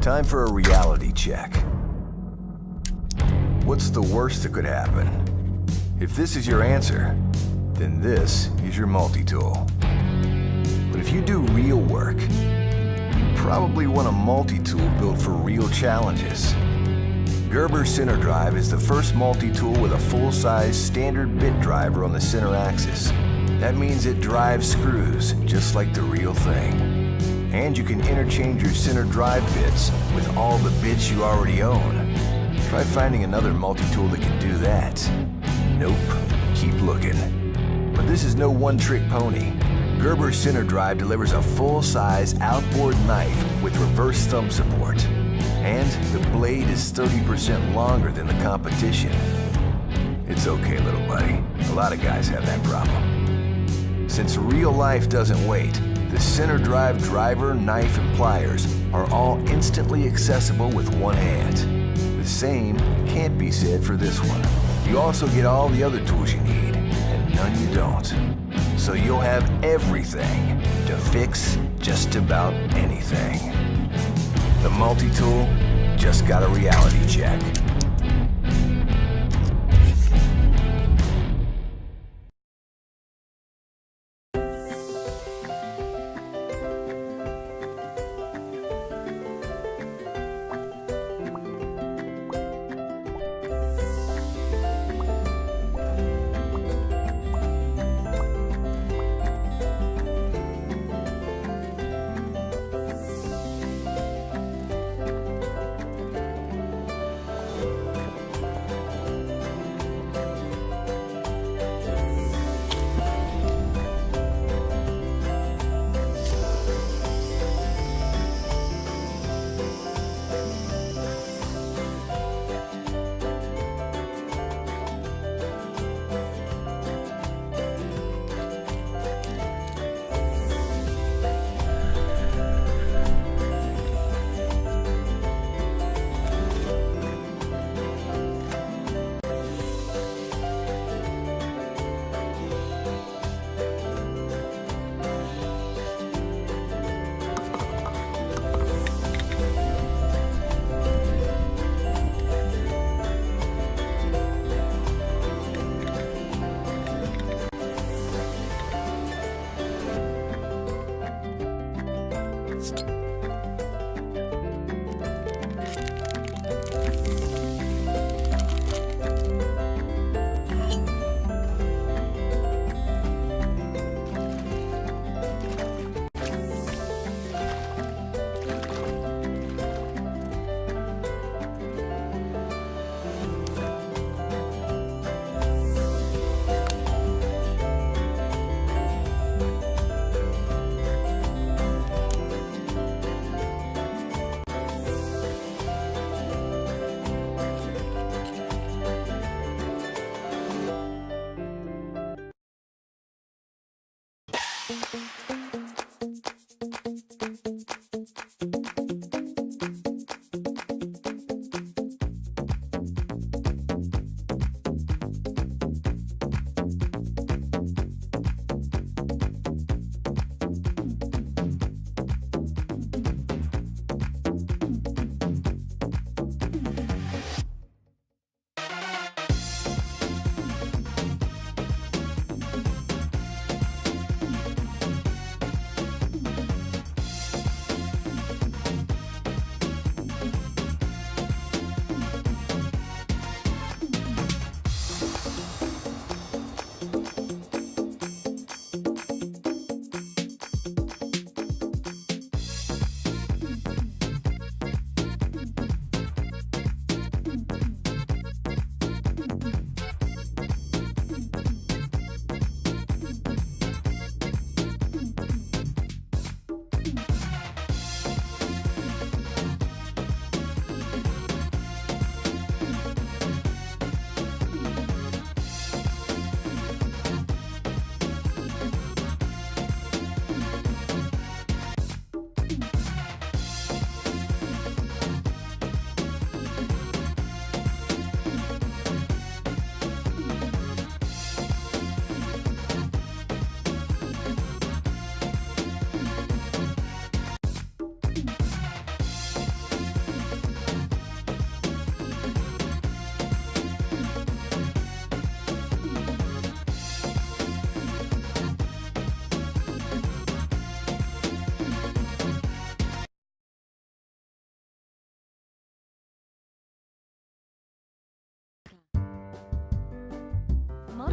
Time for a reality check. What's the worst that could happen? If this is your answer, then this is your multi-tool. But if you do real work, you probably want a multi-tool built for real challenges. Gerber Center Drive is the first multi-tool with a full-size standard bit driver on the center axis. That means it drives screws just like the real thing. And you can interchange your center drive bits with all the bits you already own. Try finding another multi-tool that can do that. Nope, keep looking. But this is no one-trick pony. Gerber Center Drive delivers a full-size outboard knife with reverse thumb support. And the blade is 30% longer than the competition. It's okay, little buddy. A lot of guys have that problem. Since real life doesn't wait, the Center Drive driver, knife, and pliers are all instantly accessible with one hand. The same can't be said for this one. You also get all the other tools you need, and none you don't. So you'll have everything to fix just about anything. The multi-tool just got a reality check.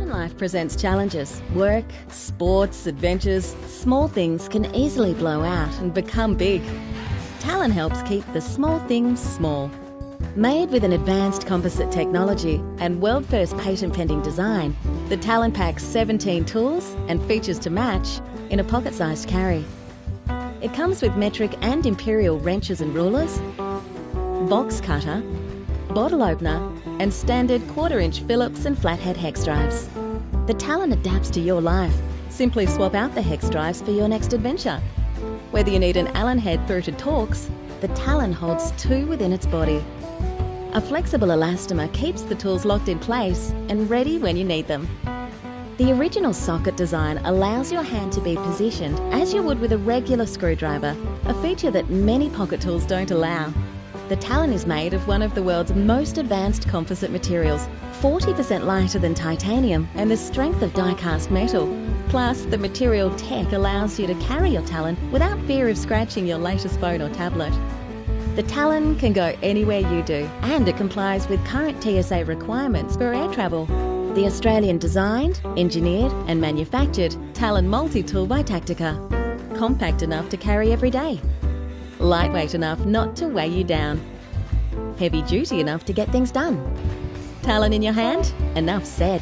When life presents challenges, work, sports, adventures, small things can easily blow out and become big. Talon helps keep the small things small. Made with an advanced composite technology and world-first patent-pending design, the Talon packs 17 tools and features to match in a pocket-sized carry. It comes with metric and imperial wrenches and rulers, box cutter, bottle opener, and standard 1/4-inch Phillips and flathead hex drives. The Talon adapts to your life. Simply swap out the hex drives for your next adventure. Whether you need an Allen head through to Torx, the Talon holds 2 within its body. A flexible elastomer keeps the tools locked in place and ready when you need them. The original socket design allows your hand to be positioned as you would with a regular screwdriver, a feature that many pocket tools don't allow. The Talon is made of one of the world's most advanced composite materials, 40% lighter than titanium and the strength of die-cast metal. Plus, the material tech allows you to carry your Talon without fear of scratching your latest phone or tablet. The Talon can go anywhere you do, and it complies with current TSA requirements for air travel. The Australian designed, engineered and manufactured Talon multi-tool by Tactica. Compact enough to carry every day. Lightweight enough not to weigh you down. Heavy duty enough to get things done. Talon in your hand? Enough said.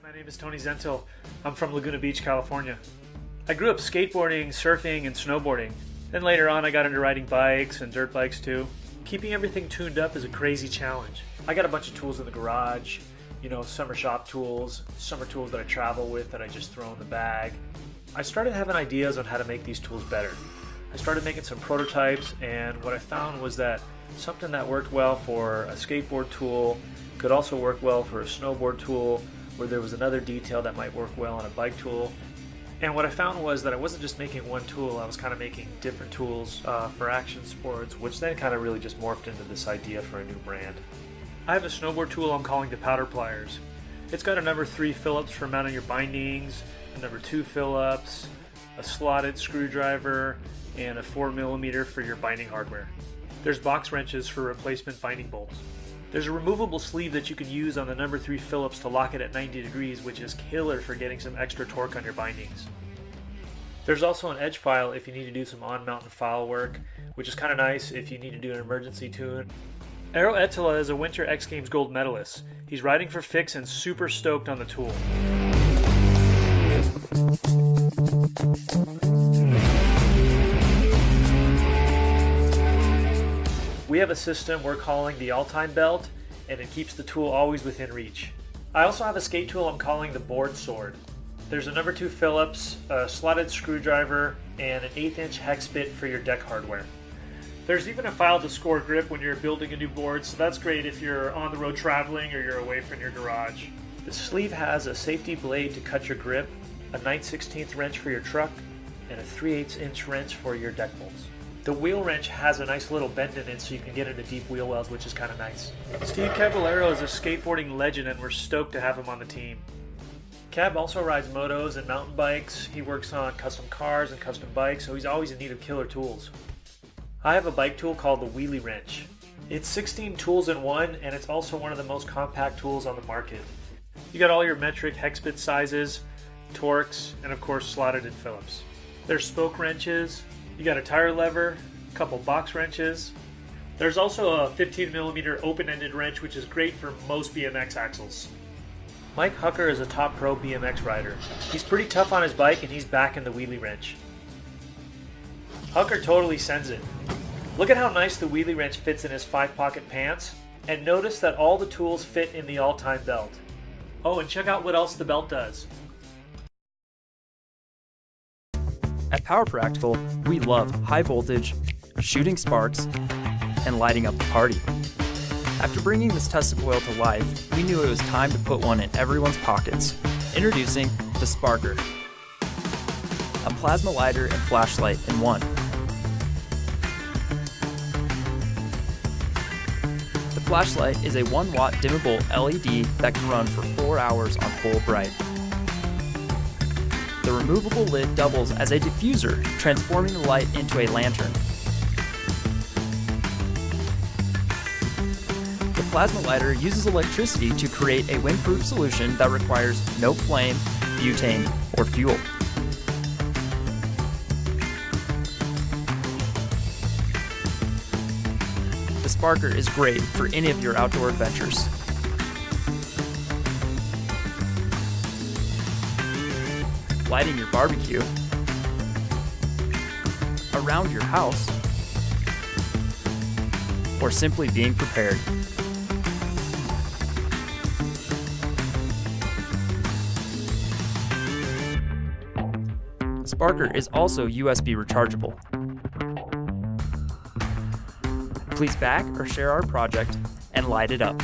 My name is Tony Zentil. I'm from Laguna Beach, California. I grew up skateboarding, surfing, and snowboarding. Then later on I got into riding bikes and dirt bikes too. Keeping everything tuned up is a crazy challenge. I got a bunch of tools in the garage, summer shop tools, summer tools that I travel with that I just throw in the bag. I started having ideas on how to make these tools better. I started making some prototypes, and what I found was that something that worked well for a skateboard tool could also work well for a snowboard tool, where there was another detail that might work well on a bike tool. And what I found was that I wasn't just making one tool, I was kind of making different tools for action sports, which then kind of really just morphed into this idea for a new brand. I have a snowboard tool I'm calling the Powder Pliers. It's got a number 3 Phillips for mounting your bindings, a number 2 Phillips, a slotted screwdriver, and a 4mm for your binding hardware. There's box wrenches for replacement binding bolts. There's a removable sleeve that you can use on the number 3 Phillips to lock it at 90 degrees, which is killer for getting some extra torque on your bindings. There's also an edge file if you need to do some on-mountain file work, which is kind of nice if you need to do an emergency tune. Eero Ettila is a Winter X Games gold medalist. He's riding for Fix and super stoked on the tool. We have a system we're calling the all-time belt, and it keeps the tool always within reach. I also have a skate tool I'm calling the board sword. There's a number 2 Phillips, a slotted screwdriver, and an 1/8-inch hex bit for your deck hardware. There's even a file to score grip when you're building a new board, so that's great if you're on the road traveling or you're away from your garage. The sleeve has a safety blade to cut your grip, a 9/16 wrench for your truck, and a 3/8-inch wrench for your deck bolts. The wheel wrench has a nice little bend in it so you can get into deep wheel wells, which is kind of nice. Steve Caballero is a skateboarding legend and we're stoked to have him on the team. Cab also rides motos and mountain bikes. He works on custom cars and custom bikes, so he's always in need of killer tools. I have a bike tool called the Wheelie Wrench. It's 16 tools in one, and it's also one of the most compact tools on the market. You got all your metric hex bit sizes, Torx, and of course slotted in Phillips. There's spoke wrenches, you got a tire lever, a couple box wrenches. There's also a 15mm open-ended wrench, which is great for most BMX axles. Mike Hucker is a top pro BMX rider. He's pretty tough on his bike and he's back in the Wheelie Wrench. Hucker totally sends it. Look at how nice the Wheelie Wrench fits in his 5-pocket pants, and notice that all the tools fit in the all-time belt. Oh, and check out what else the belt does. At Power Practical, we love high voltage, shooting sparks, and lighting up the party. After bringing this test coil to life, we knew it was time to put one in everyone's pockets. Introducing the Sparker, a plasma lighter and flashlight in one. The flashlight is a 1-watt dimmable LED that can run for 4 hours on full bright. The removable lid doubles as a diffuser, transforming the light into a lantern. The plasma lighter uses electricity to create a windproof solution that requires no flame, butane, or fuel. The Sparker is great for any of your outdoor adventures. Lighting your barbecue, around your house, or simply being prepared. Sparker is also USB rechargeable. Please back or share our project and light it up.